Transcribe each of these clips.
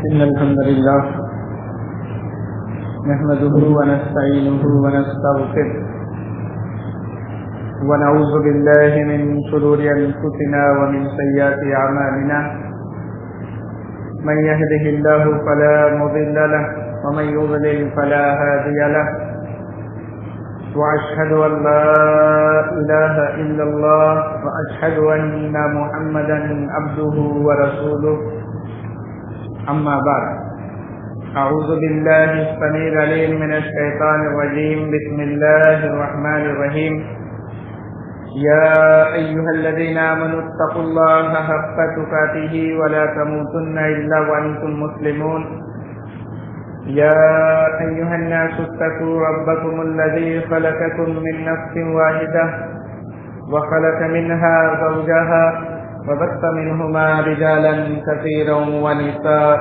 إن الحمد لله نحمده ونستعينه ونستغفره ونعوذ بالله من شرور أنفسنا ومن سيئات أعمالنا من يهده الله فلا مضل له ومن يضلل فلا هادي له وأشهد أن لا إله إلا الله وأشهد أن محمدا عبده ورسوله أما بعد أعوذ بالله السميع العليم من الشيطان الرجيم بسم الله الرحمن الرحيم يا أيها الذين آمنوا اتقوا الله حق تقاته ولا تموتن إلا وأنتم مسلمون يا أيها الناس اتقوا ربكم الذي خلقكم من نفس واحدة وخلق منها زوجها وبث منهما رجالا كثيرا ونساء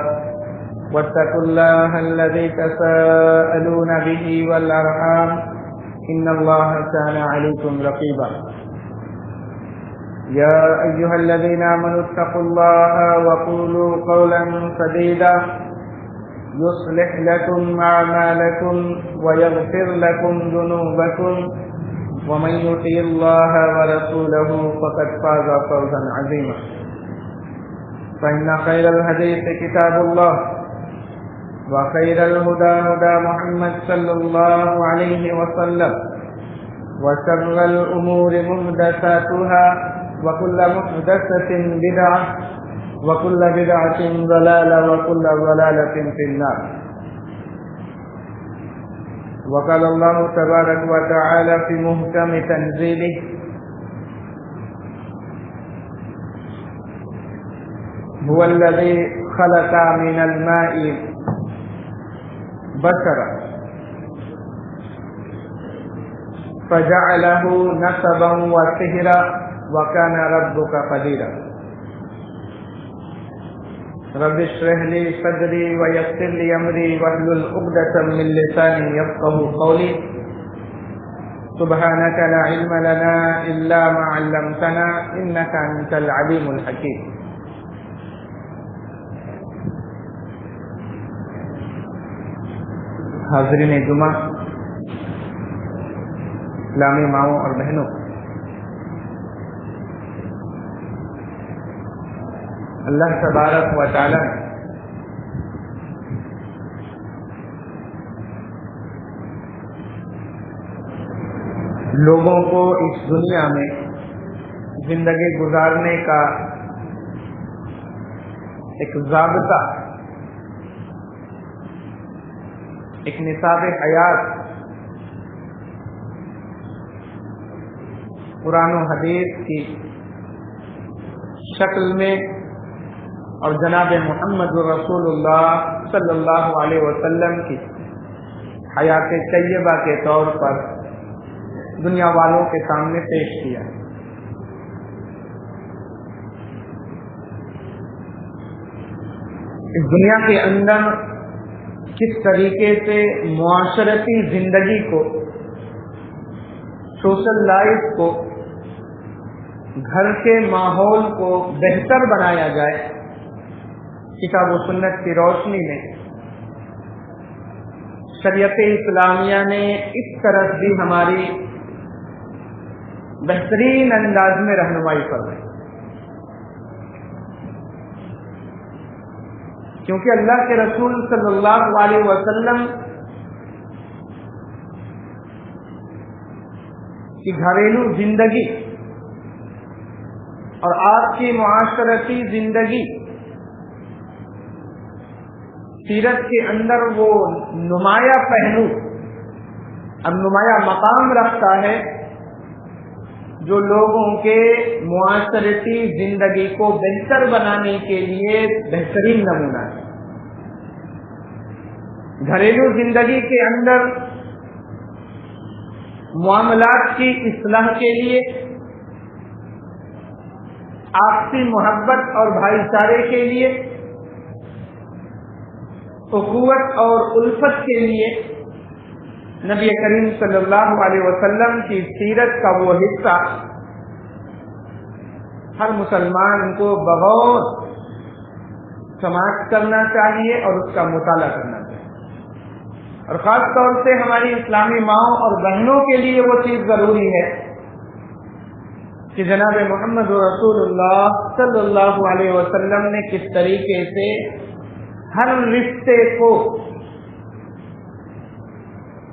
واتقوا الله الذي تساءلون به والأرحام إن الله كان عليكم رقيبا يا أيها الذين آمنوا اتقوا الله وقولوا قولا سديدا يصلح لكم أعمالكم ويغفر لكم ذنوبكم ومن يطع الله ورسوله فقد فاز فوزا عظيما فإن خير الحديث كتاب الله وخير الهدى هدى محمد صلى الله عليه وسلم وشر الأمور محدثاتها وكل محدثة بدعة وكل بدعة ضلالة وكل ضلالة في النار وقال الله تبارك وتعالى في محكم تنزيله هو الذي خلق من الماء بشرا فجعله نسبا وسهرا وكان ربك قديرا رب اشرح لي صدري ويسر لي امري واحلل عقدة من لساني يفقهوا قولي سبحانك لا علم لنا الا ما علمتنا انك انت العليم الحكيم. حاضرین جمعہ، اسلامی ماؤں اور بہنوں، اللہ تبارک و تعالی نے لوگوں کو اس دنیا میں زندگی گزارنے کا ایک ضابطہ، ایک نصاب حیات قرآن و حدیث کی شکل میں اور جناب محمد رسول اللہ صلی اللہ علیہ وسلم کی حیات طیبہ کے طور پر دنیا والوں کے سامنے پیش کیا. اس دنیا کے اندر کس طریقے سے معاشرتی زندگی کو، سوشل لائف کو، گھر کے ماحول کو بہتر بنایا جائے، کتاب و سنت کی روشنی میں شریعت اسلامیہ نے اس طرف بھی ہماری بہترین انداز میں رہنمائی فرمائی، کیونکہ اللہ کے رسول صلی اللہ علیہ وسلم کی گھریلو زندگی اور آپ کی معاشرتی زندگی سیرت کے اندر وہ نمایاں پہلو اب نمایاں مقام رکھتا ہے جو لوگوں کے معاشرتی زندگی کو بہتر بنانے کے لیے بہترین نمونہ ہے. گھریلو زندگی کے اندر معاملات کی اصلاح کے لیے، آپسی محبت اور بھائی چارے کے لیے، اخوت اور الفت کے لیے نبی کریم صلی اللہ علیہ وسلم کی سیرت کا وہ حصہ ہر مسلمان کو بغور سماعت کرنا چاہیے اور اس کا مطالعہ کرنا چاہیے. اور خاص طور سے ہماری اسلامی ماؤں اور بہنوں کے لیے وہ چیز ضروری ہے کہ جناب محمد رسول اللہ صلی اللہ علیہ وسلم نے کس طریقے سے ہر رشتے کو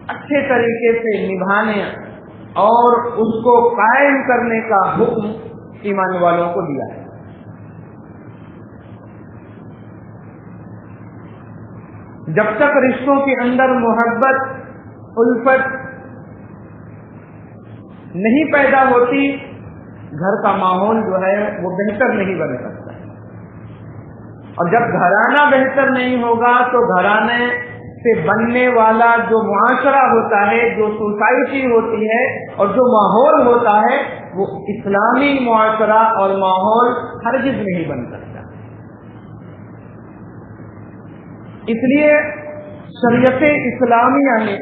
اچھے طریقے سے نبھانے اور اس کو قائم کرنے کا حکم ایمان والوں کو دیا ہے. جب تک رشتوں کے اندر محبت الفت نہیں پیدا ہوتی گھر کا ماحول جو ہے وہ بہتر نہیں بن سکتا. اور جب گھرانہ بہتر نہیں ہوگا تو گھرانے سے بننے والا جو معاشرہ ہوتا ہے, جو سوسائٹی ہوتی ہے اور جو ماحول ہوتا ہے وہ اسلامی معاشرہ اور ماحول ہرگز نہیں بن سکتا. اس لیے شریعت اسلامیہ نے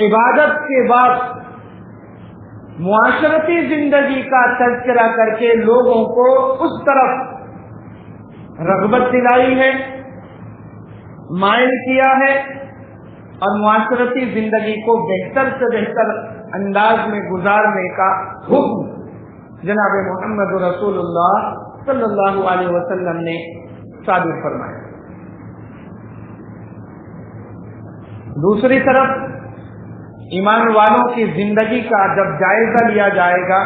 عبادت کے بعد معاشرتی زندگی کا تذکرہ کر کے لوگوں کو اس طرف رغبت دلائی ہے, مائل کیا ہے اور معاشرتی زندگی کو بہتر سے بہتر انداز میں گزارنے کا حکم جناب محمد رسول اللہ صلی اللہ علیہ وسلم نے صادر فرمایا. دوسری طرف ایمان والوں کی زندگی کا جب جائزہ لیا جائے گا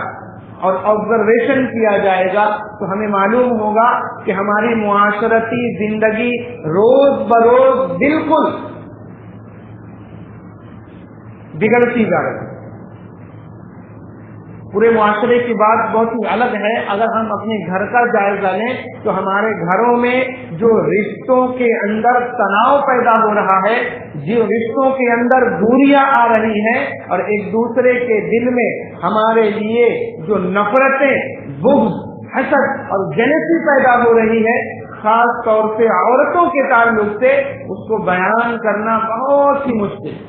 اور آبزرویشن کیا جائے گا تو ہمیں معلوم ہوگا کہ ہماری معاشرتی زندگی روز بروز بالکل بگڑتی جا رہی ہے. پورے معاشرے کی بات بہت ہی الگ ہے. اگر ہم اپنے گھر کا جائزہ لیں تو ہمارے گھروں میں جو رشتوں کے اندر تناؤ پیدا ہو رہا ہے, جو رشتوں کے اندر دوریاں آ رہی ہیں اور ایک دوسرے کے دل میں ہمارے لیے جو نفرتیں, بغض, حسد اور جیلسی پیدا ہو رہی ہے, خاص طور سے عورتوں کے تعلق سے اس کو بیان کرنا بہت ہی مشکل.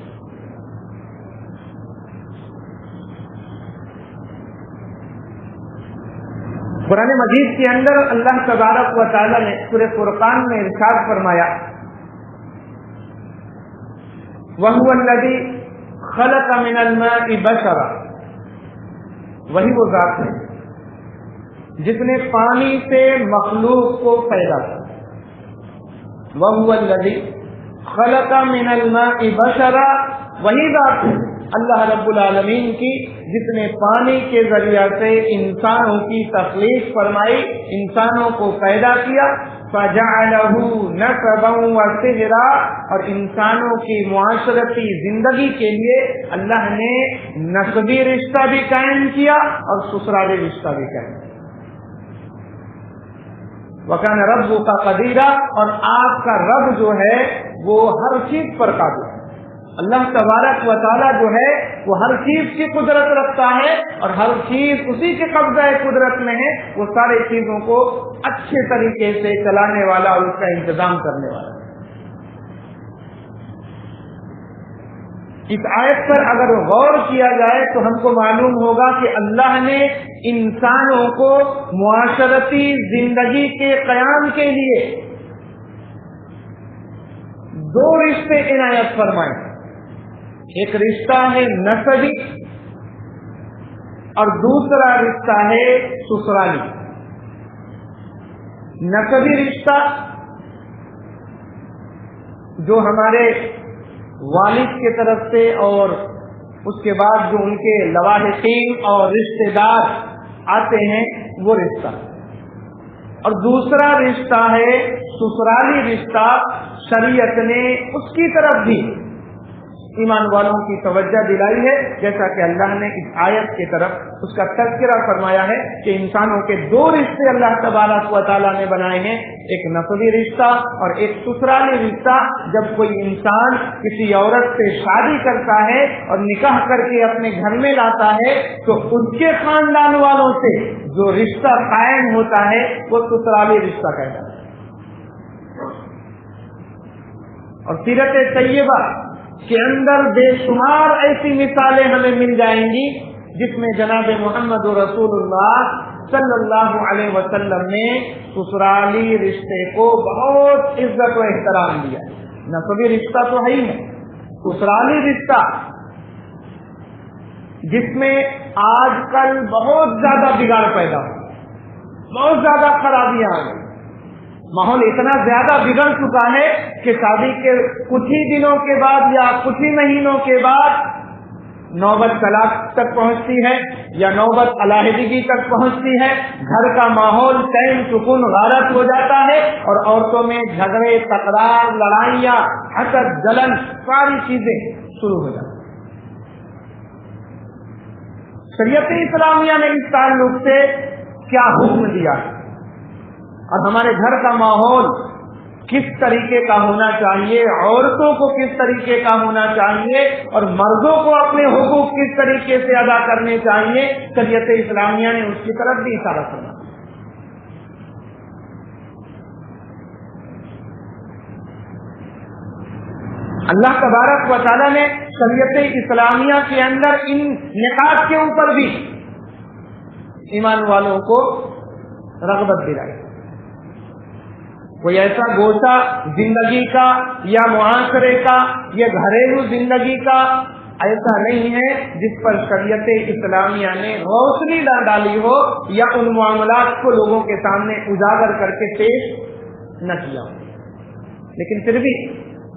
قرآن مجید کے اندر اللہ تبارک و تعالی نے سورہ فرقان میں ارشاد فرمایا وَهُوَ الَّذِي خَلَقَ مِنَ الْمَاءِ بَشَرًا, وہی وہ ذات ہے جس نے پانی سے مخلوق کو پیدا کیا. وَهُوَ الَّذِي خَلَقَ مِنَ الْمَاءِ بَشَرًا, وہی ذات ہے اللہ رب العالمین کی جس نے پانی کے ذریعہ سے انسانوں کی تخلیق فرمائی, انسانوں کو پیدا کیا. فَجَعَلَهُ نَسَبًا وَصِهْرًا, اور انسانوں کی معاشرتی زندگی کے لیے اللہ نے نسبی رشتہ بھی قائم کیا اور سسرالی رشتہ بھی قائم کیا. وَكَانَ رَبُّكَ قَدِيرًا, اور آپ کا رب جو ہے وہ ہر چیز پر قادر ہے. اللہ تبارک و تعالیٰ جو ہے وہ ہر چیز کی قدرت رکھتا ہے اور ہر چیز اسی کے قبضہ قدرت میں ہے. وہ سارے چیزوں کو اچھے طریقے سے چلانے والا اور اس کا انتظام کرنے والا. اس آیت پر اگر غور کیا جائے تو ہم کو معلوم ہوگا کہ اللہ نے انسانوں کو معاشرتی زندگی کے قیام کے لیے دو رشتے عنایت فرمائے. ایک رشتہ ہے نسبی اور دوسرا رشتہ ہے سسرالی. نسبی رشتہ جو ہمارے والد کی طرف سے اور اس کے بعد جو ان کے لواحقین اور رشتے دار آتے ہیں وہ رشتہ, اور دوسرا رشتہ ہے سسرالی رشتہ. شریعت نے اس کی طرف بھی ایمان والوں کی توجہ دلائی ہے, جیسا کہ اللہ نے اس آیت کی طرف اس کا تذکرہ فرمایا ہے کہ انسانوں کے دو رشتے اللہ تبارک و تعالیٰ نے بنائے ہیں, ایک نسبی رشتہ اور ایک سسرالی رشتہ. جب کوئی انسان کسی عورت سے شادی کرتا ہے اور نکاح کر کے اپنے گھر میں لاتا ہے تو اس کے خاندان والوں سے جو رشتہ قائم ہوتا ہے وہ سسرالی رشتہ کہتا ہے. اور سیرت طیبہ کے اندر بے شمار ایسی مثالیں ہمیں مل جائیں گی جس میں جناب محمد رسول اللہ صلی اللہ علیہ وسلم نے سسرالی رشتے کو بہت عزت و احترام دیا. نسبی رشتہ تو ہے ہی ہے، سسرالی رشتہ جس میں آج کل بہت زیادہ بگاڑ پیدا ہو، بہت زیادہ خرابیاں آ گئی. ماحول اتنا زیادہ بگڑ چکا ہے کہ شادی کے کچھ ہی دنوں کے بعد یا کچھ ہی مہینوں کے بعد نوبت طلاق تک پہنچتی ہے یا نوبت علیحدگی تک پہنچتی ہے. گھر کا ماحول چین سکون غارت ہو جاتا ہے اور عورتوں میں جھگڑے، تکرار، لڑائیاں، حسد، جلن، ساری چیزیں شروع ہو جاتی ہیں. شریعت اسلامیہ نے اس تعلق سے کیا حکم دیا ہے اور ہمارے گھر کا ماحول کس طریقے کا ہونا چاہیے، عورتوں کو کس طریقے کا ہونا چاہیے اور مردوں کو اپنے حقوق کس طریقے سے ادا کرنے چاہیے، شریعت اسلامیہ نے اس کی طرف بھی اشارہ کرنا. اللہ تبارک و تعالیٰ نے شریعت اسلامیہ کے اندر ان نکات کے اوپر بھی ایمان والوں کو رغبت دلائی. کوئی ایسا گوشہ زندگی کا یا معاشرے کا یا گھریلو زندگی کا ایسا نہیں ہے جس پر شریعت اسلامیہ نے روشنی نہ ڈالی ہو یا ان معاملات کو لوگوں کے سامنے اجاگر کر کے پیش نہ کیا ہو. لیکن پھر بھی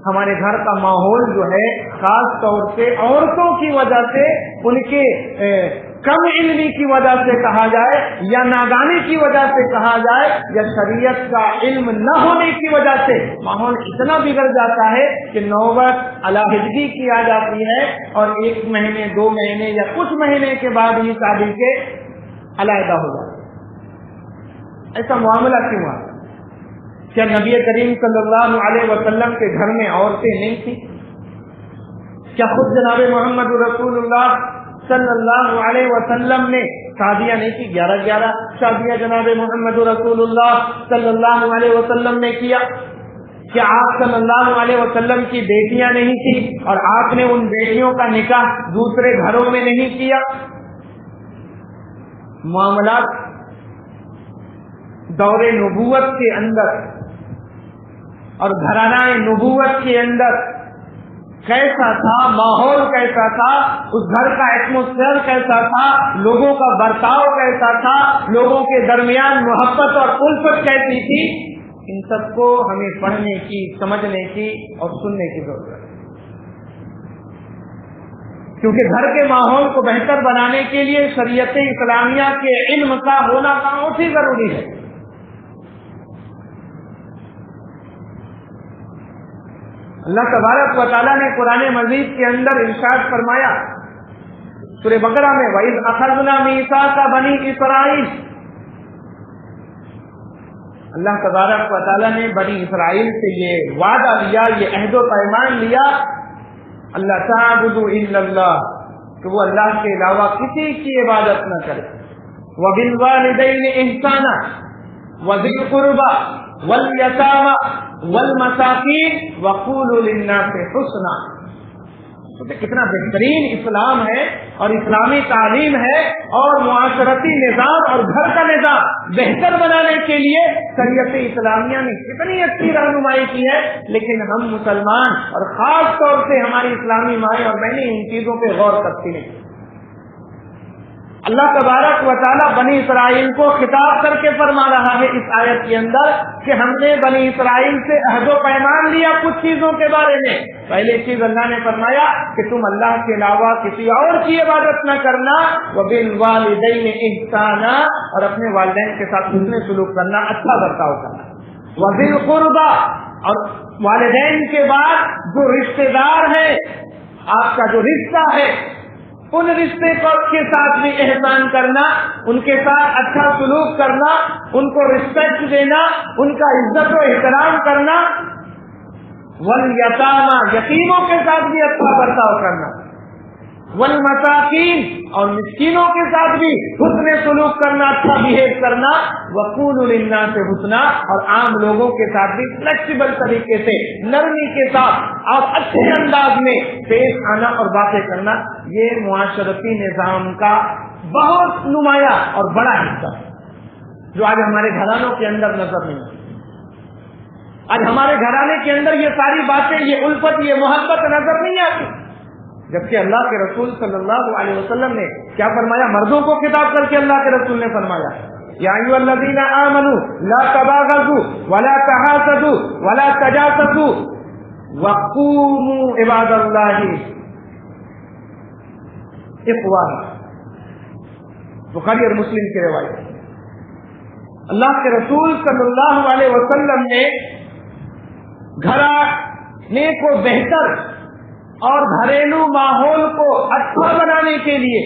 ہمارے گھر کا ماحول جو ہے خاص طور سے عورتوں کی وجہ سے، ان کے کم علمی کی وجہ سے کہا جائے یا نادانی کی وجہ سے کہا جائے یا شریعت کا علم نہ ہونے کی وجہ سے ماحول اتنا بگڑ جاتا ہے کہ نوبت علیحدگی کی آ جاتی ہے اور 1 مہینے 2 مہینے یا کچھ مہینے کے بعد ہی شادی کے علیحدہ ہو جاتا ہے. ایسا معاملہ کیوں آتا؟ کیا نبی کریم صلی اللہ علیہ وسلم کے گھر میں عورتیں نہیں تھیں؟ کیا خود جناب محمد رسول اللہ صلی اللہ علیہ وسلم نے شادیاں نہیں کی؟ 11 شادیاں جناب محمد رسول اللہ صلی اللہ علیہ وسلم نے کیا. کیا آپ صلی اللہ علیہ وسلم کی بیٹیاں نہیں تھی اور آپ نے ان بیٹیوں کا نکاح دوسرے گھروں میں نہیں کیا؟ معاملات دور نبوت کے اندر اور گھرانہ نبوت کے اندر کیسا تھا، ماحول کیسا تھا، اس گھر کا ایٹموسفیئر کیسا تھا، لوگوں کا برتاؤ کیسا تھا، لوگوں کے درمیان محبت اور الفت کیسی تھی، ان سب کو ہمیں پڑھنے کی، سمجھنے کی اور سننے کی ضرورت ہے. کیونکہ گھر کے ماحول کو بہتر بنانے کے لیے شریعت اسلامیہ کے علم کا ہونا بہت ہی ضروری ہے. اللہ تبارک و تعالیٰ نے قرآن مجید کے اندر ارشاد فرمایا سورہ بقرہ میں وَإِذْ أَخَذْنَا مِيثَاقَ بَنِي إِسْرَائِيلَ. اللہ تبارک و تعالیٰ نے بنی اسرائیل سے یہ وعدہ لیا، یہ عہد و پیمان لیا، اللہ تَعْبُدُوا إِلَّا اللَّهَ، کہ وہ اللہ کے علاوہ کسی کی عبادت نہ کرے. وَبِالْوَالِدَيْنِ إِحْسَانًا وَذِي الْقُرْبَى وَالْيَتَامَى وَالْمَسَاكِينِ وَقُولُوا لِلنَّاسِ حُسْنًا. کتنا بہترین اسلام ہے اور اسلامی تعلیم ہے اور معاشرتی نظام اور گھر کا نظام بہتر بنانے کے لیے شریعت اسلامیہ نے کتنی اچھی رہنمائی کی ہے. لیکن ہم مسلمان اور خاص طور سے ہماری اسلامی مائیں اور بہنیں ان چیزوں پہ غور کرتی ہیں. اللہ تبارک و تعالیٰ بنی اسرائیل کو خطاب کر کے فرما رہا ہے اس آیت کے اندر کہ ہم نے بنی اسرائیل سے عہد و پیمان لیا کچھ چیزوں کے بارے میں. پہلی چیز اللہ نے فرمایا کہ تم اللہ کے علاوہ کسی اور کی عبادت نہ کرنا، وَبِالْوَالِدَيْنِ إِحْسَانًا، اور اپنے والدین کے ساتھ حسن سلوک کرنا، اچھا برتاؤ کرنا. وَذِي الْقُرْبَى، اور والدین کے بعد جو رشتے دار ہیں، آپ کا جو رشتہ ہے ان رشتے کے ساتھ بھی احسان کرنا، ان کے ساتھ اچھا سلوک کرنا، ان کو رسپیکٹ دینا، ان کا عزت و احترام کرنا. والیتاما، یتیموں کے ساتھ بھی اچھا برتاؤ کرنا. والمساکین، اور مسکینوں کے ساتھ بھی حسن سلوک کرنا، اچھا بہیو کرنا. وقولوا للناس حسنا، اور عام لوگوں کے ساتھ بھی فلیکسیبل طریقے سے، نرمی کے ساتھ اور اچھے انداز میں پیش آنا اور باتیں کرنا. یہ معاشرتی نظام کا بہت نمایاں اور بڑا حصہ ہے. جو آج ہمارے گھرانوں کے اندر نظر نہیں آتی. آج ہمارے گھرانے کے اندر یہ ساری باتیں، یہ الفت، یہ محبت نظر نہیں آتی. جبکہ اللہ کے رسول صلی اللہ علیہ وسلم نے کیا فرمایا؟ مردوں کو خطاب کر کے اللہ کے رسول نے فرمایا یا ایھا الذین آمنوا لا تباغضوا ولا تحاسدوا ولا تجاسسوا وقوموا عباد اللہ اخوانا. بخاری اور مسلم کی روایت. اللہ کے رسول صلی اللہ علیہ وسلم نے گھرانے کو بہتر اور گھریلو ماحول کو اچھا بنانے کے لیے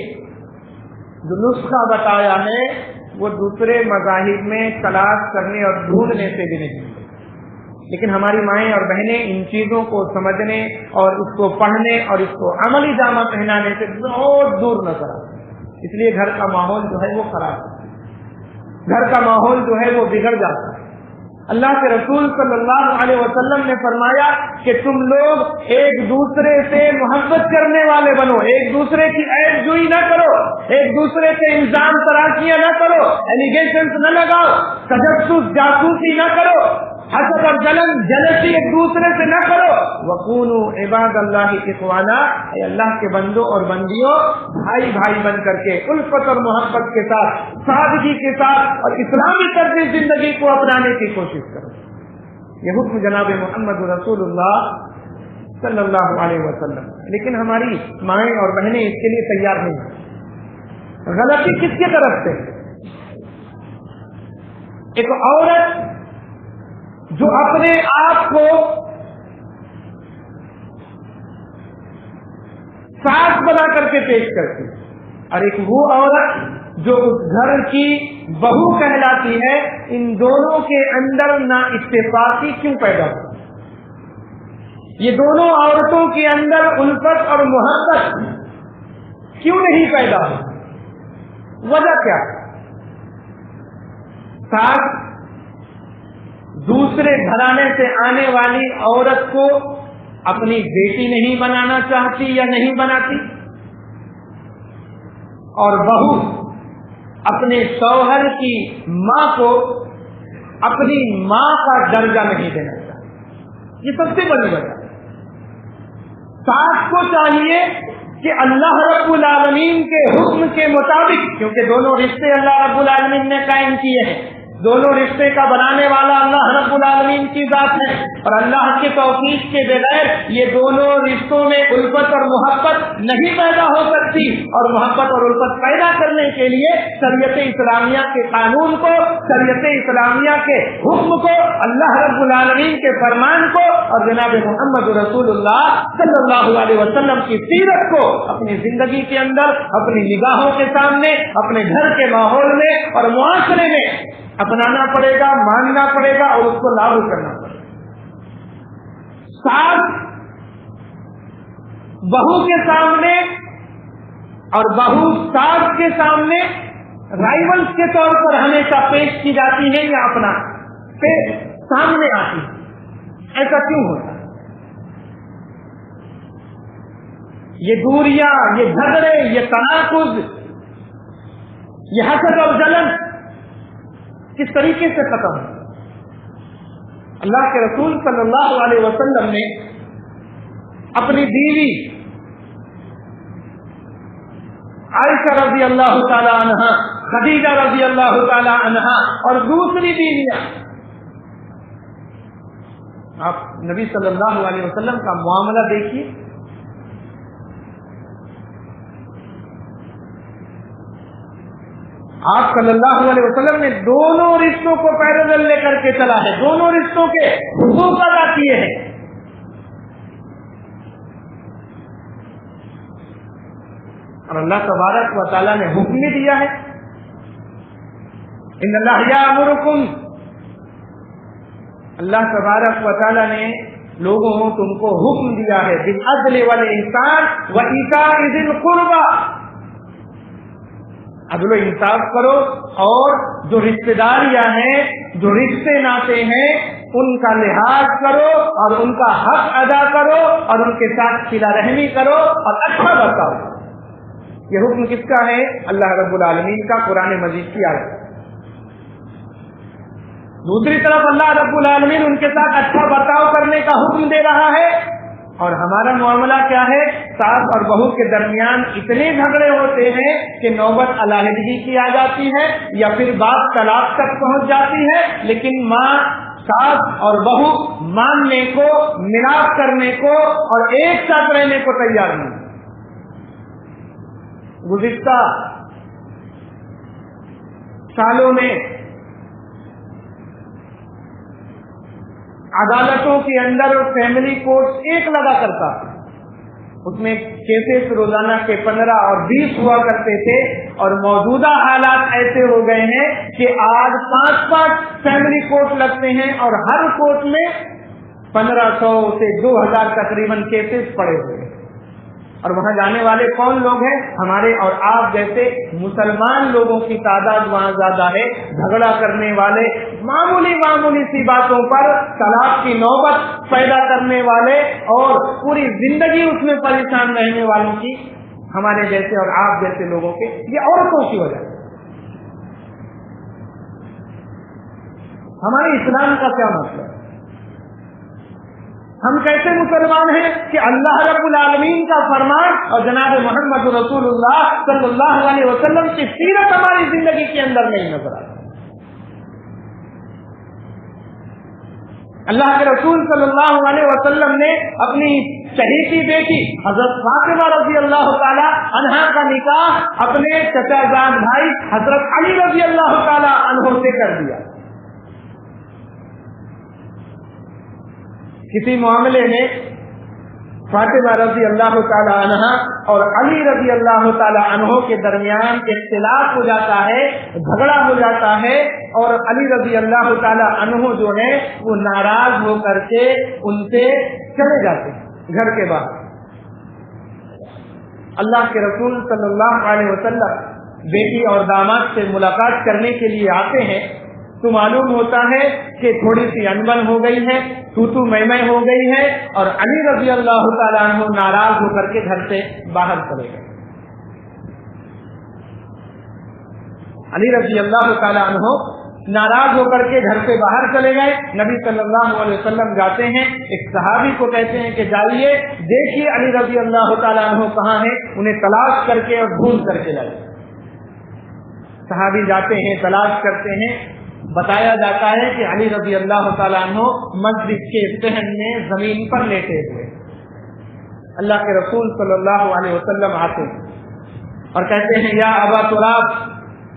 جو نسخہ بتایا ہے وہ دوسرے مذاہب میں تلاش کرنے اور ڈھونڈنے سے بھی نہیں. لیکن ہماری مائیں اور بہنیں ان چیزوں کو سمجھنے اور اس کو پڑھنے اور اس کو عملی جامہ پہنانے سے بہت دور نظر آتے ہیں. اس لیے گھر کا ماحول جو ہے وہ خراب ہے، گھر کا ماحول جو ہے وہ بگڑ جاتا ہے. اللہ کے رسول صلی اللہ علیہ وسلم نے فرمایا کہ تم لوگ ایک دوسرے سے محبت کرنے والے بنو، ایک دوسرے کی عیب جوئی نہ کرو، ایک دوسرے سے الزام تراشیاں نہ کرو، ایلیگیشنز نہ لگاؤ، تجسس جاسوسی نہ کرو، حسد اور جلسی ایک دوسرے سے نہ کرو. وَقُولُوا عِبَادَ اللَّهِ اِخْوَانًا، اے اللہ کے بندوں اور بندیوں، بھائی بھائی بن کر کے الفت اور محبت کے ساتھ، سادگی کے ساتھ اور اسلامی طرز زندگی کو اپنانے کی کوشش کرو. یہ حکم جناب محمد رسول اللہ صلی اللہ علیہ وسلم. لیکن ہماری مائیں اور بہنیں اس کے لیے تیار نہیں ہیں. غلطی کس کی طرف سے؟ ایک عورت جو اپنے آپ کو ساس بنا کر کے پیش کرتی، اور ایک وہ عورت جو اس گھر کی بہو کہلاتی ہے، ان دونوں کے اندر نا اتفاقی کیوں پیدا ہوتی؟ یہ دونوں عورتوں کے اندر الفت اور محبت کیوں نہیں پیدا ہوتی؟ وجہ کیا؟ ساس دوسرے گھرانے سے آنے والی عورت کو اپنی بیٹی نہیں بنانا چاہتی یا نہیں بناتی، اور بہو اپنے شوہر کی ماں کو اپنی ماں کا درجہ نہیں دینا چاہتی. یہ سب سے بڑی وجہ. ساس کو چاہیے کہ اللہ رب العالمین کے حکم کے مطابق، کیونکہ دونوں رشتے اللہ رب العالمین نے قائم کیے ہیں، دونوں رشتے کا بنانے والا اللہ رب العالمین کی ذات ہے، اور اللہ کے توفیق کے بغیر یہ دونوں رشتوں میں الفت اور محبت نہیں پیدا ہو سکتی. اور محبت اور الفت پیدا کرنے کے لیے شریعت اسلامیہ کے قانون کو، شریعت اسلامیہ کے حکم کو، اللہ رب العالمین کے فرمان کو اور جناب محمد رسول اللہ صلی اللہ علیہ وسلم کی سیرت کو اپنی زندگی کے اندر، اپنی نگاہوں کے سامنے، اپنے گھر کے ماحول میں اور معاشرے میں اپنانا پڑے گا، ماننا پڑے گا اور اس کو لاگو کرنا پڑے گا. ساس بہو کے سامنے اور بہو ساس کے سامنے رائولز کے طور پر ہمیشہ پیش کی جاتی ہے یا اپنا سامنے آتی ہے. ایسا کیوں ہوتا ہے؟ یہ دوریاں، یہ جھگڑے، یہ تناقض، یہ حسد اور جلن کس طریقے سے ختم ہے؟ اللہ کے رسول صلی اللہ علیہ وسلم نے اپنی بیوی عائشہ رضی اللہ تعالی عنہا، خدیجہ رضی اللہ تعالی عنہا اور دوسری بیویاں، آپ نبی صلی اللہ علیہ وسلم کا معاملہ دیکھیے. آپ صلی اللہ علیہ وسلم نے دونوں رشتوں کو پیرل لے کر کے چلا ہے، دونوں رشتوں کے حقوق ادا کیے ہیں. اور اللہ تبارک و تعالیٰ نے حکم بھی دیا ہے، ان اللہ یامرکم، اللہ تبارک و تعالیٰ نے لوگوں تم کو حکم دیا ہے بالعدل والإحسان وإیتاء ذی القربى، عدل و انصاف کرو اور جو رشتہ داریاں ہیں، جو رشتے ناطے ہیں، ان کا لحاظ کرو اور ان کا حق ادا کرو اور ان کے ساتھ صلہ رحمی کرو اور اچھا برتاؤ. یہ حکم کس کا ہے؟ اللہ رب العالمین کا، قرآن مجید کی آیت. दूसरी तरफ अल्लाह रब्बुल आलमीन उनके साथ अच्छा बर्ताव करने का हुक्म दे रहा है, और हमारा मामला क्या है, सास और बहू के दरमियान इतने झगड़े होते हैं कि नौबत अलहदगी की आ जाती है या फिर बात तलाक तक पहुंच जाती है, लेकिन माँ सास और बहू मानने को, मिलाप करने को और एक साथ रहने को तैयार नहीं। गुज़िश्ता सालों में अदालतों के अंदर फैमिली कोर्ट एक लगा करता, उसमें केसेस रोजाना के 15 और 20 हुआ करते थे, और मौजूदा हालात ऐसे हो गए हैं कि आज 5-5 फैमिली कोर्ट लगते हैं और हर कोर्ट में 1500 से 2000 तकरीबन केसेस पड़े हुए हैं। और वहां जाने वाले कौन लोग हैं? हमारे और आप जैसे मुसलमान लोगों की तादाद वहां ज्यादा है। झगड़ा करने वाले, मामूली सी बातों पर तलाक की नौबत पैदा करने वाले और पूरी जिंदगी उसमें परेशान रहने वालों की, हमारे जैसे और आप जैसे लोगों के, ये औरतों की वजह। हमारे इस्लाम का क्या मतलब? हम कैसे मुसलमान हैं कि अल्लाह रब्बुल आलमीन का फरमान और जनाब मोहम्मद रसूलुल्लाह सल्लल्लाहु अलैहि वसल्लम की सीरत हमारी जिंदगी के अंदर नहीं नजर आती। अल्लाह के रसूल सल्लल्लाहु अलैहि वसल्लम ने अपनी चहेती बेटी हजरत फातिमा रज़ी अल्लाह ताला अन्हा का निकाह अपने चचाजाद भाई हजरत अली रज़ी अल्लाह ताला अन्हो से कर दिया। किसी मामले में फातिमा रज़ी अल्लाह ताला अन्हा और अली रज़ी अल्लाह ताला अन्हो के दरमियान इख्तिलाफ हो जाता है, झगड़ा हो जाता है, और अली रज़ी अल्लाह ताला अन्हो जो है वो नाराज होकर के उनसे चले जाते हैं घर के बाहर। अल्लाह के रसूल सल्लल्लाहु अलैहि वसल्लम बेटी और दामाद से मुलाकात करने के लिए आते हैं तो मालूम होता है कि थोड़ी सी अनबन हो गई है, तू मैं हो गई है, और अली रज़ी अल्लाह ताला अन्हु नाराज होकर के घर से बाहर चले गए। अली रज़ी अल्लाह ताला अन्हु नाराज होकर के घर से बाहर चले गए। नबी सल्लल्लाहु अलैहि वसल्लम जाते हैं, एक सहाबी को कहते हैं कि जाइए देखिए अली रज़ी अल्लाह ताला अन्हु कहाँ हैं, उन्हें तलाश करके और ढूंढ करके लाइए। सहाबी जाते हैं, तलाश करते हैं, बताया जाता है कि अली रज़ी अल्लाह ताला अन्हु मस्जिद के सहन में जमीन पर लेटे हुए। अल्लाह के रसूल सल्लल्लाहु अलैहि वसल्लम आते हैं और कहते हैं या अबा तुराब,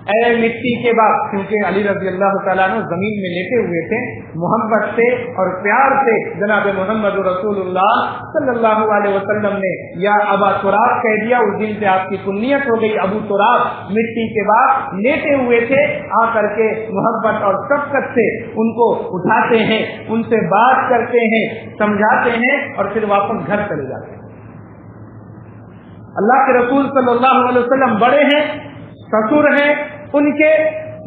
ऐ मिट्टी के बाप, क्योंकि अली रज़ी अल्लाह ताला अन्हु जमीन में लेटे हुए थे। मोहब्बत से और प्यार से जनाब मोहम्मद रसूलुल्लाह सल्लल्लाहु अलैहि वसल्लम ने या अबा तुराब कह दिया। उस दिन से आपकी कुन्नियत हो गई अबू तुराब, मिट्टी के बाप। लेटे हुए थे, आकर के मोहब्बत और शफ़क़त से उनको उठाते हैं, उनसे बात करते हैं, समझाते हैं और फिर वापस घर चले जाते हैं। अल्लाह के रसूल सल्लल्लाहु अलैहि वसल्लम बड़े हैं, ससुर हैं, उनके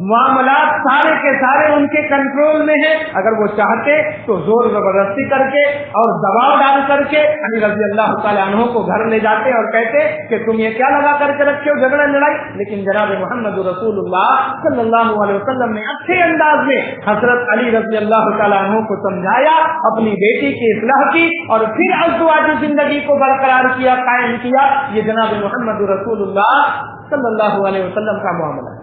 मामलात सारे के सारे उनके कंट्रोल में है। अगर वो चाहते तो जोर जबरदस्ती करके और दबाव डाल करके अली रज़ी अल्लाह ताला अन्हु को घर ले जाते और कहते कि तुम ये क्या लगा करके रखे हो, झगड़ा लड़ाई। लेकिन जनाब मोहम्मद रसूलुल्लाह सल्लल्लाहु अलैहि वसल्लम ने अच्छे अंदाज में हजरत अली रज़ी अल्लाह ताला अन्हु को समझाया, अपनी बेटी की इस्लाह की और फिर अज़वाजी जिंदगी को बरकरार किया, कायम किया। ये जनाब मोहम्मद रसूलुल्लाह सल्लल्लाहु अलैहि वसल्लम का मामला है।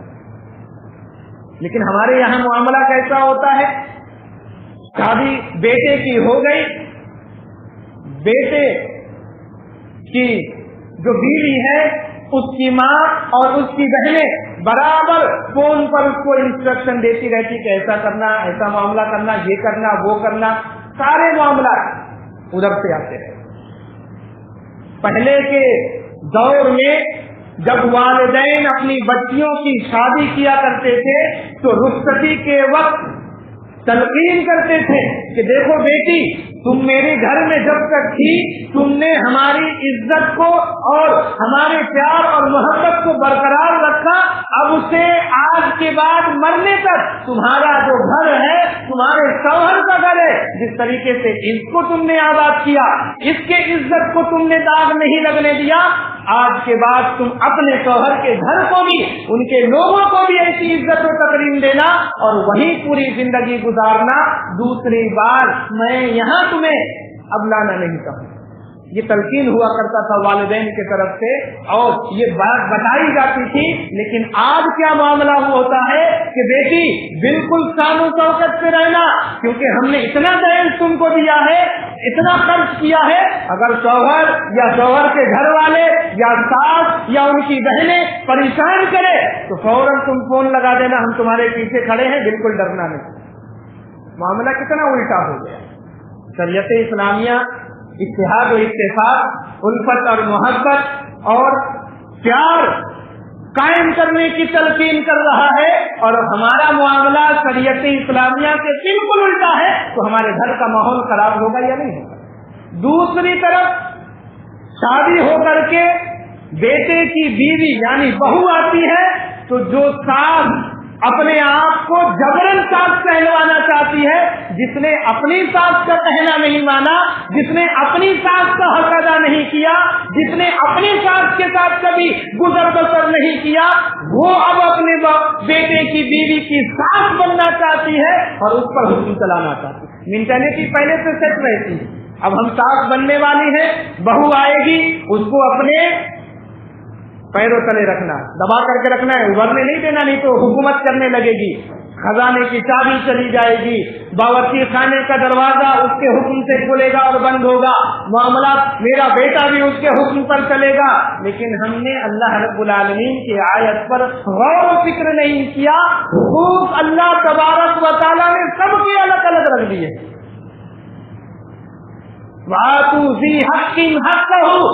लेकिन हमारे यहाँ मामला कैसा होता है? शादी बेटे की हो गई, बेटे की जो बीवी है उसकी माँ और उसकी बहनें बराबर फोन पर उसको इंस्ट्रक्शन देती रहती कि ऐसा करना, ऐसा मामला करना, ये करना, वो करना। सारे मामला उधर से आते हैं। पहले के दौर में जब वालिदैन अपनी बच्चियों की शादी किया करते थे तो रुखसती के वक्त तलकीन करते थे कि देखो बेटी, तुम मेरे घर में जब तक थी तुमने हमारी इज्जत को और हमारे प्यार और मोहब्बत को बरकरार रखा। अब उसे आज के बाद मरने तक तुम्हारा जो घर है तुम्हारे शौहर का घर है, जिस तरीके से इसको तुमने आबाद किया, इसके इज्जत को तुमने दाग नहीं लगने दिया, आज के बाद तुम अपने शौहर के घर को भी, उनके लोगों को भी ऐसी इज्जत और तकरीम देना और वहीं पूरी जिंदगी गुजारना। दूसरी बार मैं यहाँ तुम्हें अब लाना नहीं कहूँ। ये तलकीन हुआ करता था वालिदैन की तरफ से और ये बात बताई जाती थी। लेकिन आज क्या मामला होता है कि बेटी बिल्कुल शान शौकत से रहना, क्योंकि हमने इतना दहेज तुमको दिया है, इतना खर्च किया है। अगर शौहर या शौहर के घर वाले या सास या उनकी बहनें परेशान करे तो फौरन तुम फोन लगा देना, हम तुम्हारे पीछे खड़े हैं, बिल्कुल डरना नहीं। मामला कितना उल्टा हो गया। शरीयत इस्लामिया इत्तेहाद और इत्तेफाक, उल्फत और मोहब्बत और प्यार कायम करने की तलकीन कर रहा है और हमारा मामला शरीयत इस्लामिया से बिल्कुल उल्टा है, तो हमारे घर का माहौल खराब होगा या नहीं होगा। दूसरी तरफ शादी होकर के बेटे की बीवी यानी बहू आती है तो जो सास अपने आप को जबरन सास कहलवाना चाहती है, जिसने अपनी सास का कहना नहीं माना, जिसने अपनी सास का हक अदा नहीं किया, जिसने अपनी सास के साथ कभी गुजर बसर नहीं किया, वो अब अपने बेटे की बीवी की सास बनना चाहती है और उस पर हुक्म चलाना चाहती है। मेंटालिटी पहले से सेट रहती है। अब हम सास बनने वाली है, बहू आएगी, उसको अपने पैरों तले रखना, दबा करके रखना है, उभरने नहीं देना, नहीं तो हुकूमत करने लगेगी। खजाने की चाबी चली जाएगी, बावर्ची खाने का दरवाजा उसके हुक्म से खुलेगा और बंद होगा, मामला मेरा बेटा भी उसके हुक्म पर चलेगा। लेकिन हमने अल्लाह रब्बुल आलमीन की आयत पर गौर व फिक्र नहीं किया। हुकूक अल्लाह तबारक व तआला ने सबके अलग अलग रख दिए। वातू ज़ी हक़्क़िन हक़्क़हू,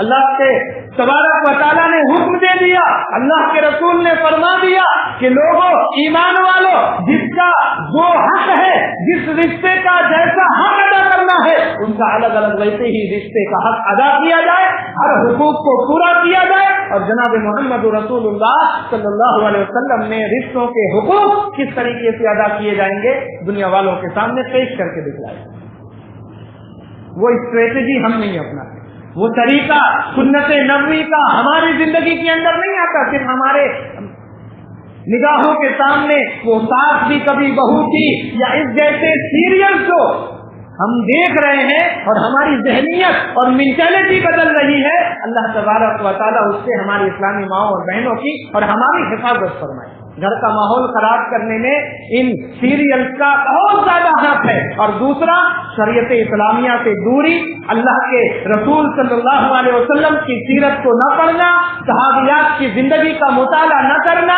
अल्लाह के तबारक व तआला ने हुक्म दे दिया, अल्लाह के रसूल ने फरमा दिया कि लोगों, ईमान वालों, जिसका जो हक है, जिस रिश्ते का जैसा हक अदा करना है, उनका अलग अलग वैसे ही रिश्ते का हक अदा किया जाए, हर हुकूक को पूरा किया जाए। और जनाब मोहम्मद रसूलुल्लाह सल्लल्लाहु अलैहि वसल्लम ने रिश्तों के हुकूक किस तरीके से अदा किए जाएंगे दुनिया वालों के सामने पेश करके दिखलाया। वो स्ट्रेटेजी हम नहीं अपनाते, वो तरीका सुन्नत नबवी का हमारी जिंदगी के अंदर नहीं आता। सिर्फ हमारे निगाहों के सामने वो सास भी कभी बहू थी या इस जैसे सीरियल जो हम देख रहे हैं और हमारी जहनियत और मेंटालिटी बदल रही है, अल्लाह तबारक व तआला उससे हमारी इस्लामी माओ और बहनों की और हमारी हिफाजत फरमाए। घर का माहौल खराब करने में इन सीरियल्स का बहुत ज्यादा हाथ है। और दूसरा, शरीयत इस्लामिया से दूरी, अल्लाह के रसूल सल्लल्लाहु अलैहि वसल्लम की सीरत को न पढ़ना, सहाबियात की जिंदगी का मुताला न करना।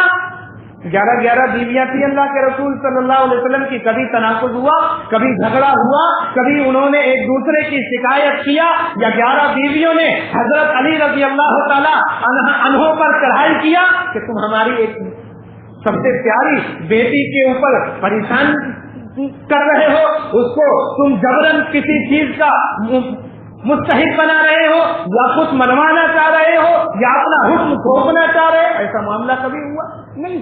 11 बीवियां थी अल्लाह के रसूल सल्लल्लाहु अलैहि वसल्लम की, कभी तनाकुज हुआ, कभी झगड़ा हुआ, कभी उन्होंने एक दूसरे की शिकायत किया, या 11 बीवियों ने हजरत अली रज़ी अल्लाह तआला अन्हु पर चढ़ाई किया कि तुम हमारी एक सबसे प्यारी बेटी के ऊपर परेशान कर रहे हो, उसको तुम जबरन किसी चीज का मुस्तहिक बना रहे हो, या कुछ मनवाना चाह रहे हो, या अपना हुक्म थोपना चाह रहे हो। ऐसा मामला कभी हुआ नहीं।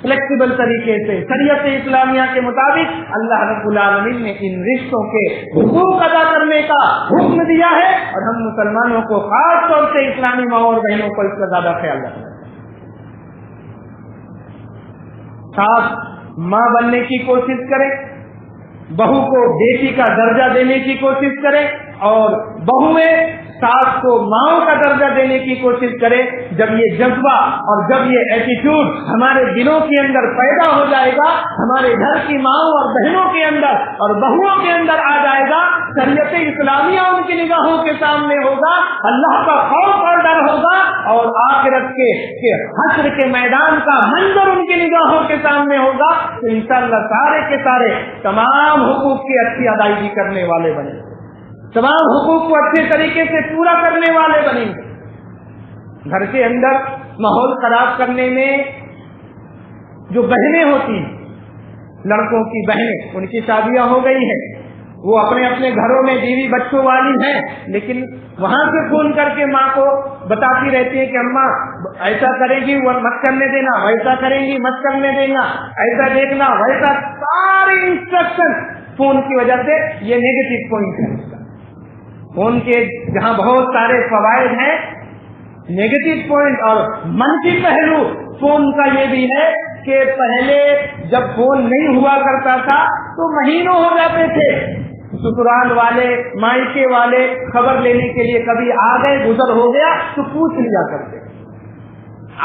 फ्लेक्सिबल तरीके से शरीयत इस्लामिया के मुताबिक अल्लाह रब्बुल आलमीन ने इन रिश्तों के हुकूक अदा करने का हुक्म दिया है और हम मुसलमानों को खास तौर से इस्लामी माँ और बहनों को इसका ज्यादा ख्याल रखना है। सास माँ बनने की कोशिश करें, बहू को बेटी का दर्जा देने की कोशिश करें और बहुएं सास को माओ का दर्जा देने की कोशिश करें। जब ये जज्बा और जब ये एटीट्यूड हमारे दिलों के अंदर पैदा हो जाएगा, हमारे घर की माओ और बहनों के अंदर और बहुओं के अंदर आ जाएगा, शरीयत इस्लामिया उनकी निगाहों के सामने होगा, अल्लाह का खौफ और डर होगा और आखिरत के हश्र के मैदान का मंजर उनकी निगाहों के सामने होगा, तो इंशाअल्लाह सारे के सारे तमाम हुकूक की अच्छी अदायगी करने वाले बनेंगे, तमाम हुकूक को अच्छे तरीके से पूरा करने वाले बनेंगे। घर के अंदर माहौल खराब करने में जो बहनें होती हैं, लड़कों की बहनें, उनकी शादियां हो गई हैं, वो अपने अपने घरों में बीवी बच्चों वाली हैं, लेकिन वहां से फोन करके माँ को बताती रहती है कि अम्मा ऐसा करेगी वो मत करने देना, वैसा करेंगी मत करने देना, ऐसा देखना वैसा, सारे इंस्ट्रक्शन फोन की वजह से। ये नेगेटिव पॉइंट है। फोन के जहाँ बहुत सारे फवायद हैं, नेगेटिव पॉइंट और मंफी पहलू फोन का ये भी है कि पहले जब फोन नहीं हुआ करता था तो महीनों हो जाते थे, ससुराल वाले मायके वाले खबर लेने के लिए कभी आ गए, गुजर हो गया तो पूछ लिया करते।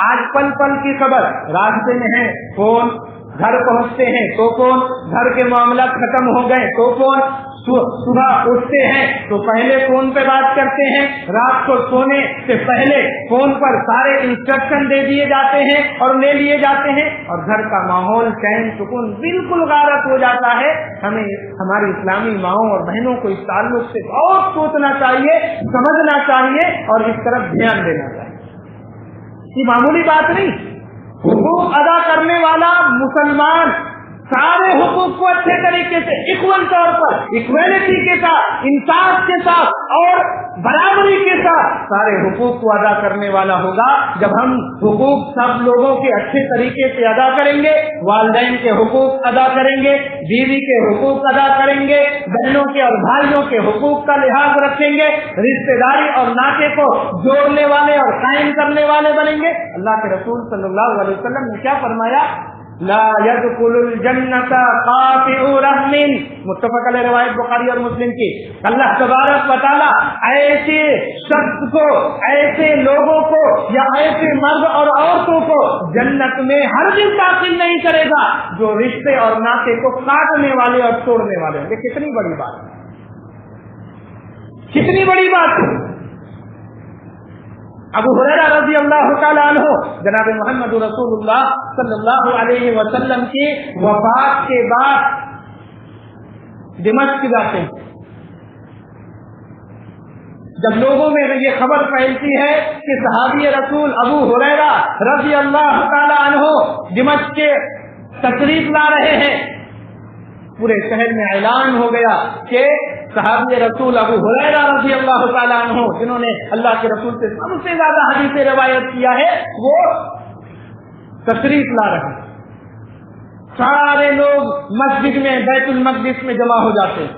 आज पल पल की खबर, रास्ते में है फोन, घर पहुंचते हैं तो फोन, घर के मामला खत्म हो गए तो फोन, सुबह उठते हैं तो पहले फोन पे बात करते हैं, रात को सोने से पहले फोन पर सारे इंस्ट्रक्शन दे दिए जाते हैं और ले लिए जाते हैं, और घर का माहौल चैन सुकून बिल्कुल गारत हो जाता है। हमें हमारी इस्लामी माओं और बहनों को इस ताल्लुक से बहुत सोचना चाहिए, समझना चाहिए और इस तरफ ध्यान देना चाहिए। ये मामूली बात नहीं, हुकूक अदा करने वाला मुसलमान सारे हुकूक को अच्छे तरीके से इक्वल तौर पर, इक्वेलिटी के साथ, इंसाफ के साथ और बराबरी के साथ सारे हुकूक को अदा करने वाला होगा। जब हम हुकूक सब लोगों के अच्छे तरीके से अदा करेंगे, वालिदैन के हुकूक अदा करेंगे, बीवी के हुकूक अदा करेंगे, बहनों के और भाइयों के हुकूक का लिहाज रखेंगे, रिश्तेदारी और नाते को जोड़ने वाले और कायम करने वाले बनेंगे। अल्लाह के रसूल सल्लल्लाहु अलैहि वसल्लम ने क्या फरमाया? ला यदखुलुल जन्नता कातिउ रहमिन, मुत्तफक अलैह रिवायत बुखारी और मुस्लिम की। अल्लाह तबारक व तआला ऐसे शख्स को, ऐसे लोगों को या ऐसे मर्द और औरतों को जन्नत में हर दिन दाखिल नहीं करेगा जो रिश्ते और नाते को काटने वाले और तोड़ने वाले हैं। ये कितनी बड़ी बात है, कितनी बड़ी बात है। अबू हुरैरा रज़ी अल्लाह तआला अन्हु जनाब मोहम्मद रसूलुल्लाह सल्लल्लाहु अलैहि वसल्लम की वफात के बाद दिमश्क जाते हैं। जब लोगों में ये खबर फैलती है कि सहाबी रसूल अबू हुरैरा रज़ी अल्लाह तआला अन्हु दिमश्क के तशरीफ ला रहे हैं, पूरे शहर में ऐलान हो गया कि सहाबी रसूल अबू हुरैरा रज़ी अल्लाह तआला अन्हु, जिन्होंने अल्लाह के रसूल से सबसे ज्यादा हदीसें रिवायत किया है, वो तशरीफ ला रहे हैं। सारे लोग मस्जिद में, बैतुल मक़दिस में जमा हो जाते हैं।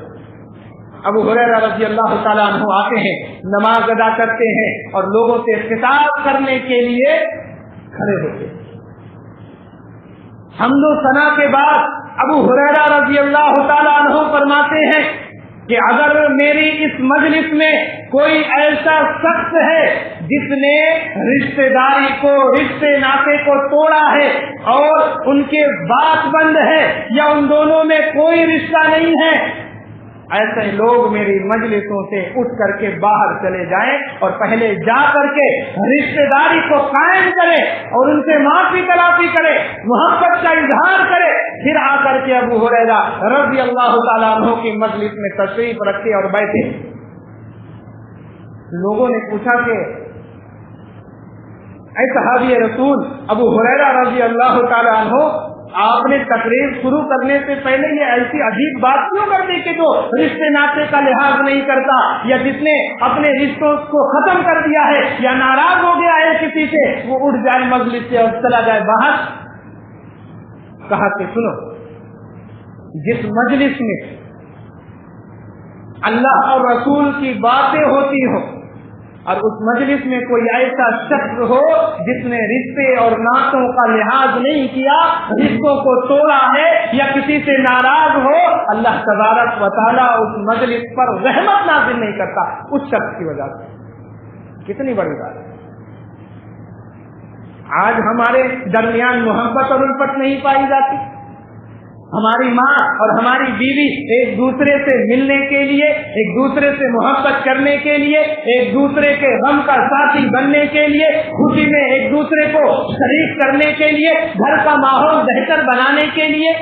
अबू हुरैरा रज़ी अल्लाह तआला अन्हु आते हैं, नमाज अदा करते हैं और लोगों से खिताब करने के लिए खड़े होते हैं। हम्दो सना के बाद अबू हुरैरा रज़ी अल्लाह तआला अन्हु फरमाते हैं कि अगर मेरी इस मजलिस में कोई ऐसा शख्स है जिसने रिश्तेदारी को, रिश्ते नाते को तोड़ा है और उनके बात बंद है या उन दोनों में कोई रिश्ता नहीं है, ऐसे लोग मेरी मजलिसों से उठ करके बाहर चले जाएं और पहले जा करके रिश्तेदारी को कायम करें और उनसे माफी तलाफी करे, मोहब्बत का इजहार करे, फिर आकर के अबू हुरैरा रज़ी अल्लाह तआला अन्हु की मजलिस में तशरीफ रखे और बैठे। लोगों ने पूछा कि ऐ सहाबी रसूल अबू हुरैरा रज़ी अल्लाह तआला अन्हु, आपने तकरीर शुरू करने से पहले ये ऐसी अजीब बात क्यों कर दी कि जो रिश्ते नाते का लिहाज नहीं करता या जिसने अपने रिश्तों को खत्म कर दिया है या नाराज हो गया है किसी से, वो उठ जाए मजलिस से और चला जाए बाहर। कहा कि सुनो, जिस मजलिस में अल्लाह और रसूल की बातें होती हो और उस मजलिस में कोई ऐसा शख्स हो जिसने रिश्ते और नातों का लिहाज नहीं किया, रिश्तों को तोड़ा है या किसी से नाराज हो, अल्लाह तबारक व तआला उस मजलिस पर रहमत नाज़िल नहीं करता उस शख्स की वजह से। कितनी बड़ी बात है। आज हमारे दरमियान मोहब्बत और उल्फत नहीं पाई जाती। हमारी माँ और हमारी बीवी एक दूसरे से मिलने के लिए, एक दूसरे से मोहब्बत करने के लिए, एक दूसरे के गम का साथी बनने के लिए, खुशी में एक दूसरे को शरीक करने के लिए, घर का माहौल बेहतर बनाने के लिए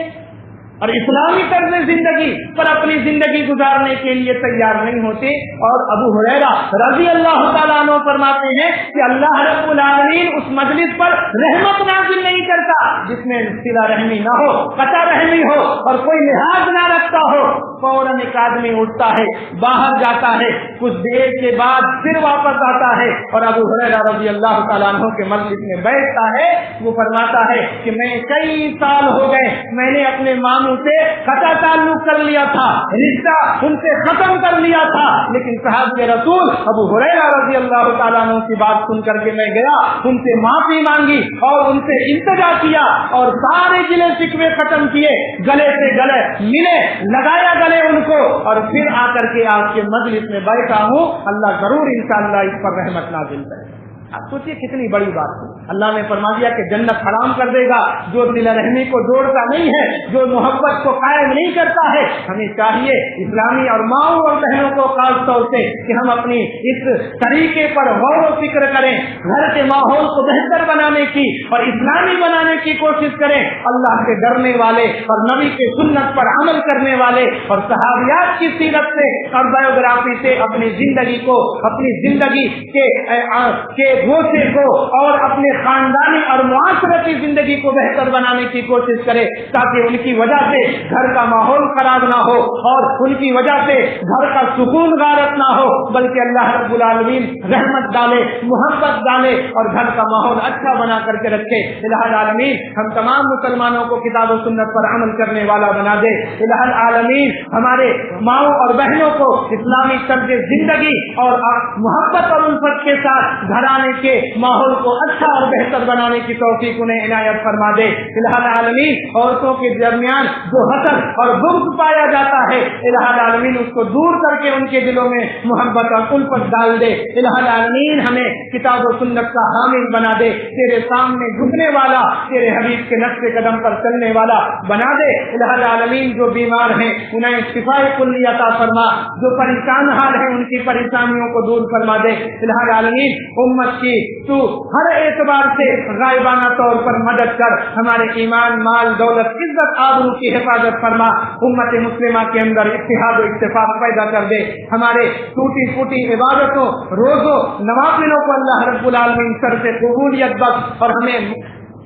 और इस्लामी तर्ज़ जिंदगी पर अपनी जिंदगी गुजारने के लिए तैयार नहीं होते। और अबू हुरैरा रज़ी अल्लाह तआला अन्हु फरमाते हैं कि अल्लाह रब्बुल आलमीन उस मजलिस पर रहमत नाज़िल नहीं करता जिसमें सिला रहमी न हो, कता रहमी हो और कोई लिहाज न रखता हो। फौरन एक आदमी उठता है, बाहर जाता है, कुछ देर के बाद फिर वापस आता है और अबू हुरैरा रज़ी अल्लाह तआला अन्हु के मजलिस में बैठता है। वो फरमाता है कि मैं कई साल हो गए, मैंने अपने मामू मुसलमानों से कता ताल्लुक कर लिया था, रिश्ता उनसे खत्म कर लिया था। लेकिन सहाबे रसूल अबू हुरैरा रज़ी अल्लाह तआला अन्हु की बात सुन करके मैं गया, उनसे माफी मांगी और उनसे इंतजा किया और सारे गिले शिकवे खत्म किए, गले से गले मिले, लगाया गले उनको, और फिर आकर के आपके मजलिस में बैठा हूँ। अल्लाह जरूर इंशाअल्लाह इस पर रहमत नाज़िल करे। आप सोचिए कितनी बड़ी बात है। अल्लाह ने फरमा दिया कि जन्नत हराम कर देगा जो दिल रहमी को जोड़ता नहीं है, जो मोहब्बत को कायम नहीं करता है। हमें चाहिए इस्लामी और माओ और बहनों को खास तौर से कि हम अपनी इस तरीके पर गौर व फिक्र करें, घर के माहौल को बेहतर बनाने की और इस्लामी बनाने की कोशिश करें। अल्लाह से डरने वाले और नबी के सुन्नत पर अमल करने वाले और सहाबियात की सीरत से और बायोग्राफी से अपनी जिंदगी को, अपनी जिंदगी के गोशे को और अपने खानदानी और मुआशरती जिंदगी को बेहतर बनाने की कोशिश करे, ताकि उनकी वजह से घर का माहौल खराब ना हो और उनकी वजह से घर का सुकून गारत ना हो, बल्कि अल्लाह रब्बुल आलमीन रहमत डाले, मोहब्बत डाले और घर का माहौल अच्छा बना करके रखे। इलाहुल आलमीन हम तमाम मुसलमानों को किताब और सुन्नत पर अमल करने वाला बना दे। इलाहुल आलमीन हमारे माओ और बहनों को इस्लामी तर्ज जिंदगी और मोहब्बत और उल्फत के साथ घराने के माहौल को अच्छा और बेहतर बनाने की तौफीक उन्हें इनायत फरमा दे। इलाहुल आलमीन औरतों के दरमियान जो हसद और बुग़्ज़ पाया जाता है, इलाहुल आलमीन उसको दूर करके उनके दिलों में मोहब्बत और उल्फत डाल दे। इलाहुल आलमीन हमें किताब और सुन्नत का हामिल बना दे, तेरे सामने झुकने वाला, तेरे हबीब के नक्शे कदम पर चलने वाला बना दे। इलाहुल आलमीन जो बीमार हैं उन्हें शिफाए कुल्ली अता फरमा, जो परेशान हाल है उनकी परेशानियों को दूर फरमा दे। इलाहुल आलमीन उम्मत की तू हर एतबार से गायबाना तौर पर मदद कर, हमारे ईमान, माल, दौलत, इज्जत, आबरू की हिफाजत फरमा। उम्मत मुस्लिमा के अंदर इत्तेहाद और इत्तेफाक पैदा कर दे। हमारे टूटी फूटी इबादतों, रोजों, नवाफिलों को अल्लाह रब्बुल आलमीन सर से कबूलियत बख्श और हमें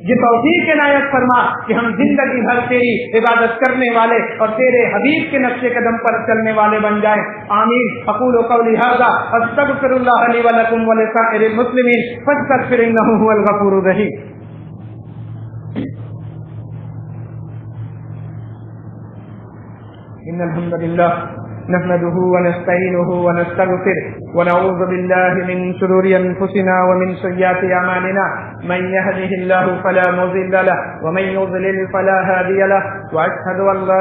ये तौफीक इनायत फरमा कि हम जिंदगी भर तेरी इबादत करने वाले और तेरे हबीब के नक्शे कदम पर चलने वाले बन जाएं। आमीन। अक़ूलु क़ौली हाज़ा अस्तग़फ़िरुल्लाह ली व लकुम व लिसाइरिल मुस्लिमीन फस्तग़फ़िरू इन्नहु हुवल गफ़ूरुर रहीम। इन्नल हम्दुलिल्लाह नहमदुहु व नस्तईनुहु व नस्तगफिर व नऊज़ु बिल्लाहि मिन शुरूरि अनफुसिना व मिन सय्यिआति अमालिना मन यहदिहिल्लाहु फला मुज़िल्ल लहु व मन युज़लिल फला हादिय लहु व अशहदु अन ला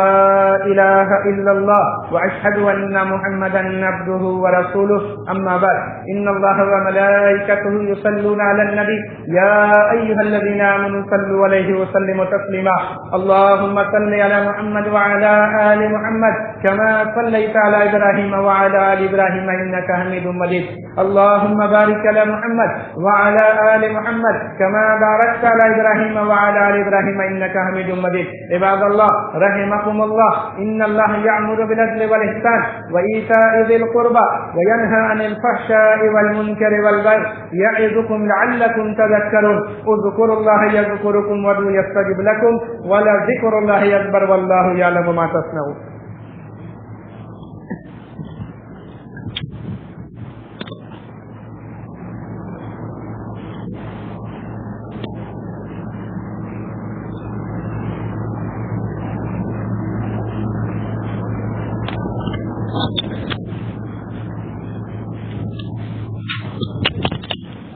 इलाहा इल्लल्लाह व अशहदु अन्ना मुहम्मदन अब्दुहु व रसूलुहु अम्मा बाद इन्नल्लाहा व मलाइकतहु युसल्लूना अलन नबी या अय्युहल्लज़ीना आमनू सल्लु अलैहि व सल्लिमू तस्लीमा। अल्लाहुम्मा सल्लि अला मुहम्मद व अला आलि मुहम्मद कमा सल्लैता على إبراهيم وعلى آل إبراهيم إنك حميد مجيد। اللهم بارك على محمد وعلى آل محمد كما باركت على إبراهيم وعلى آل إبراهيم إنك حميد مجيد۔ عباد الله رحمكم الله، إن الله يأمر بالعدل والإحسان وإيتاء ذي القربى وينهى عن الفحشاء والمنكر والبغي يعظكم لعلكم تذكرون۔ اذكروا الله يذكركم وادعوه يستجب لكم ولذكر الله أكبر والله يعلم ما تصنعون۔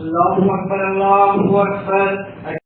Allahu Akbar, Allahu Akbar।